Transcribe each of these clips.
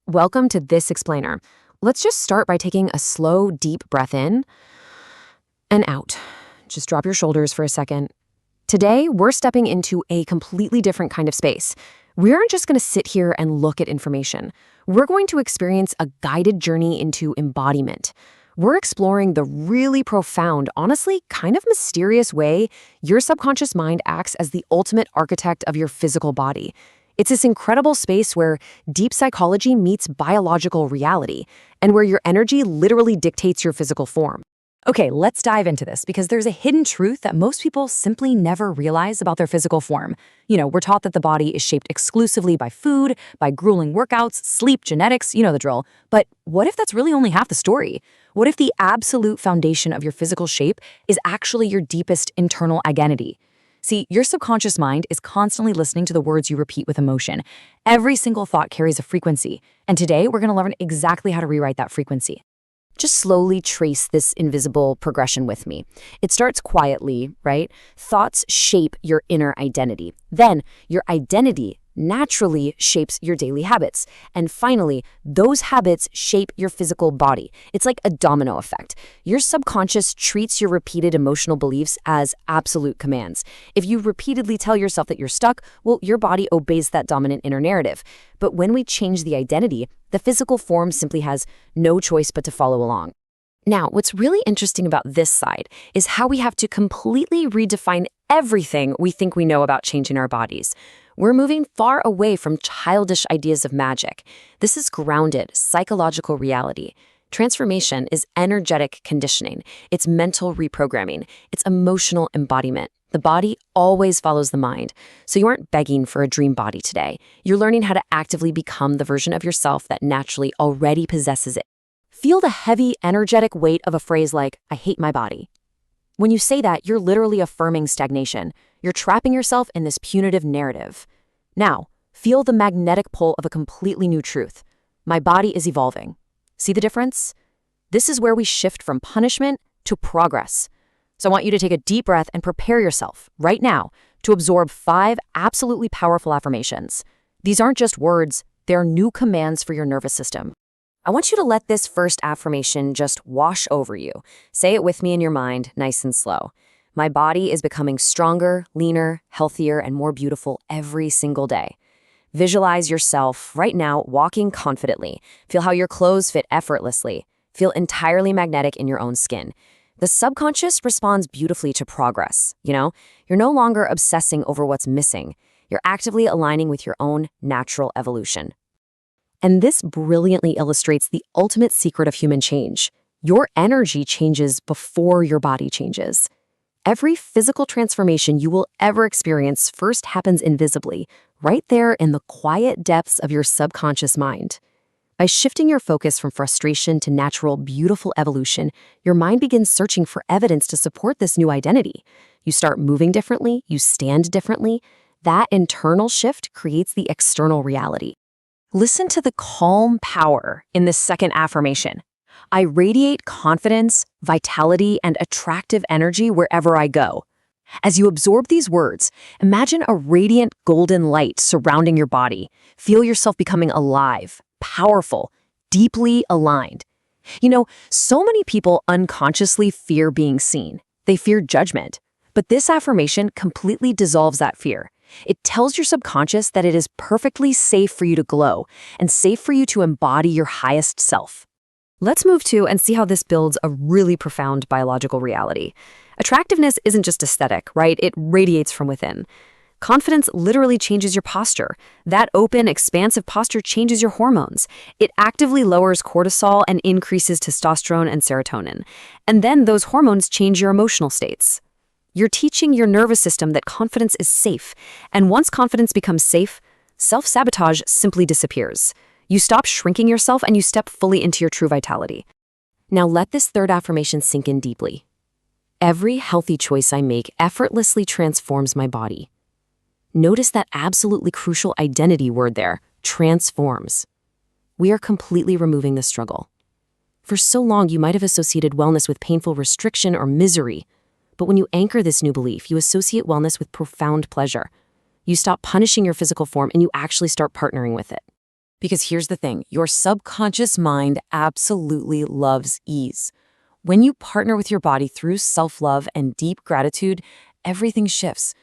Welcome to This Explainer. Let's just start by taking a slow, deep breath in and out. Just drop your shoulders for a second. Today, we're stepping into a completely different kind of space. We aren't just going to sit here and look at information. We're going to experience a guided journey into embodiment. We're exploring the really profound, honestly, kind of mysterious way your subconscious mind acts as the ultimate architect of your physical body. It's this incredible space where deep psychology meets biological reality, and where your energy literally dictates your physical form. Okay, let's dive into this because there's a hidden truth that most people simply never realize about their physical form. We're taught that the body is shaped exclusively by food, by grueling workouts, sleep, genetics, you know the drill. But what if that's really only half the story? What if the absolute foundation of your physical shape is actually your deepest internal identity? See, your subconscious mind is constantly listening to the words you repeat with emotion. Every single thought carries a frequency, and today we're going to learn exactly how to rewrite that frequency. Just slowly trace this invisible progression with me. It starts quietly, right? Thoughts shape your inner identity. Then your identity naturally shapes your daily habits. And finally, those habits shape your physical body. It's like a domino effect. Your subconscious treats your repeated emotional beliefs as absolute commands. If you repeatedly tell yourself that you're stuck, well, your body obeys that dominant inner narrative. But when we change the identity, the physical form simply has no choice but to follow along. Now, what's really interesting about this side is how we have to completely redefine everything we think we know about changing our bodies. We're moving far away from childish ideas of magic. This is grounded, psychological reality. Transformation is energetic conditioning. It's mental reprogramming. It's emotional embodiment. The body always follows the mind. So you aren't begging for a dream body today. You're learning how to actively become the version of yourself that naturally already possesses it. Feel the heavy, energetic weight of a phrase like, "I hate my body." When you say that, you're literally affirming stagnation. You're trapping yourself in this punitive narrative. Now, feel the magnetic pull of a completely new truth. My body is evolving. See the difference? This is where we shift from punishment to progress. So I want you to take a deep breath and prepare yourself right now to absorb 5 absolutely powerful affirmations. These aren't just words, they're new commands for your nervous system. I want you to let this first affirmation just wash over you. Say it with me in your mind, nice and slow. My body is becoming stronger, leaner, healthier, and more beautiful every single day. Visualize yourself right now walking confidently. Feel how your clothes fit effortlessly. Feel entirely magnetic in your own skin. The subconscious responds beautifully to progress, You're no longer obsessing over what's missing. You're actively aligning with your own natural evolution. And this brilliantly illustrates the ultimate secret of human change. Your energy changes before your body changes. Every physical transformation you will ever experience first happens invisibly, right there in the quiet depths of your subconscious mind. By shifting your focus from frustration to natural, beautiful evolution, your mind begins searching for evidence to support this new identity. You start moving differently, you stand differently. That internal shift creates the external reality. Listen to the calm power in this second affirmation. I radiate confidence, vitality, and attractive energy wherever I go. As you absorb these words, imagine a radiant golden light surrounding your body. Feel yourself becoming alive, powerful, deeply aligned. So many people unconsciously fear being seen. They fear judgment. But this affirmation completely dissolves that fear. It tells your subconscious that it is perfectly safe for you to glow and safe for you to embody your highest self. Let's move to and see how this builds a really profound biological reality. Attractiveness isn't just aesthetic, right? It radiates from within. Confidence literally changes your posture. That open, expansive posture changes your hormones. It actively lowers cortisol and increases testosterone and serotonin. And then those hormones change your emotional states. You're teaching your nervous system that confidence is safe. And once confidence becomes safe, self-sabotage simply disappears. You stop shrinking yourself and you step fully into your true vitality. Now let this third affirmation sink in deeply. Every healthy choice I make effortlessly transforms my body. Notice that absolutely crucial identity word there, transforms. We are completely removing the struggle. For so long, you might have associated wellness with painful restriction or misery. But when you anchor this new belief, you associate wellness with profound pleasure. You stop punishing your physical form and you actually start partnering with it. Because here's the thing, your subconscious mind absolutely loves ease. When you partner with your body through self-love and deep gratitude, everything shifts.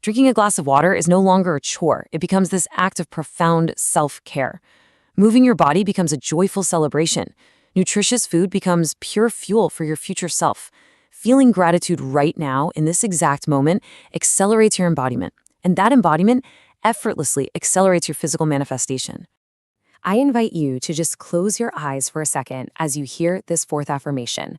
Drinking a glass of water is no longer a chore. It becomes this act of profound self-care. Moving your body becomes a joyful celebration. Nutritious food becomes pure fuel for your future self. Feeling gratitude right now, in this exact moment, accelerates your embodiment. And that embodiment effortlessly accelerates your physical manifestation. I invite you to just close your eyes for a second as you hear this fourth affirmation.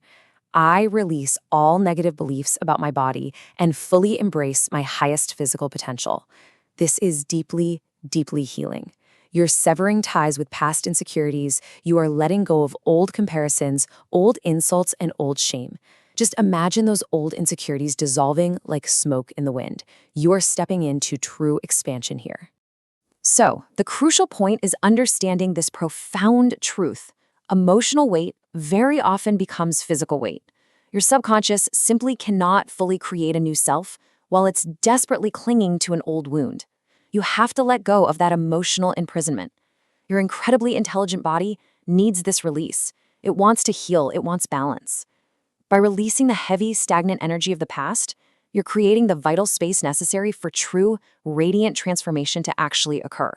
I release all negative beliefs about my body and fully embrace my highest physical potential. This is deeply, deeply healing. You're severing ties with past insecurities. You are letting go of old comparisons, old insults, and old shame. Just imagine those old insecurities dissolving like smoke in the wind. You're stepping into true expansion here. So, the crucial point is understanding this profound truth. Emotional weight very often becomes physical weight. Your subconscious simply cannot fully create a new self while it's desperately clinging to an old wound. You have to let go of that emotional imprisonment. Your incredibly intelligent body needs this release. It wants to heal, it wants balance. By releasing the heavy, stagnant energy of the past, you're creating the vital space necessary for true, radiant transformation to actually occur.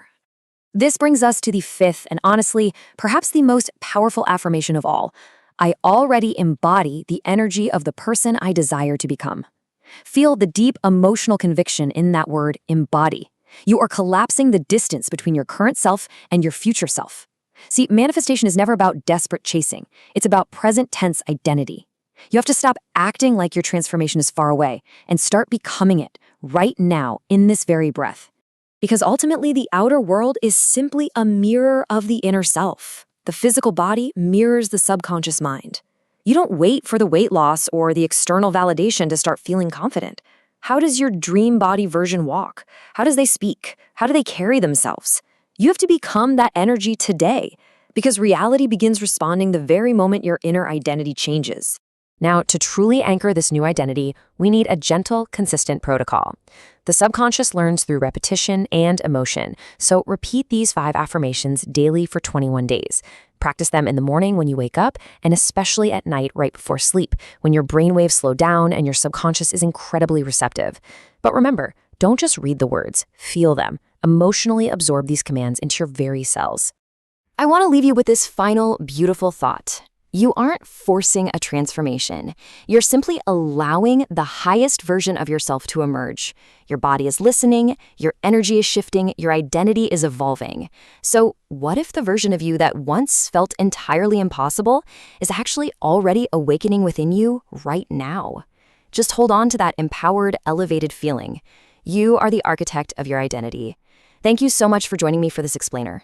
This brings us to the fifth and honestly, perhaps the most powerful affirmation of all. I already embody the energy of the person I desire to become. Feel the deep emotional conviction in that word, embody. You are collapsing the distance between your current self and your future self. See, manifestation is never about desperate chasing. It's about present tense identity. You have to stop acting like your transformation is far away and start becoming it right now in this very breath. Because ultimately, the outer world is simply a mirror of the inner self. The physical body mirrors the subconscious mind. You don't wait for the weight loss or the external validation to start feeling confident. How does your dream body version walk? How does they speak? How do they carry themselves? You have to become that energy today, because reality begins responding the very moment your inner identity changes. Now, to truly anchor this new identity, we need a gentle, consistent protocol. The subconscious learns through repetition and emotion, so repeat these 5 affirmations daily for 21 days. Practice them in the morning when you wake up, and especially at night right before sleep, when your brainwaves slow down and your subconscious is incredibly receptive. But remember, don't just read the words, feel them. Emotionally absorb these commands into your very cells. I want to leave you with this final, beautiful thought. You aren't forcing a transformation. You're simply allowing the highest version of yourself to emerge. Your body is listening, your energy is shifting, your identity is evolving. So what if the version of you that once felt entirely impossible is actually already awakening within you right now? Just hold on to that empowered, elevated feeling. You are the architect of your identity. Thank you so much for joining me for this explainer.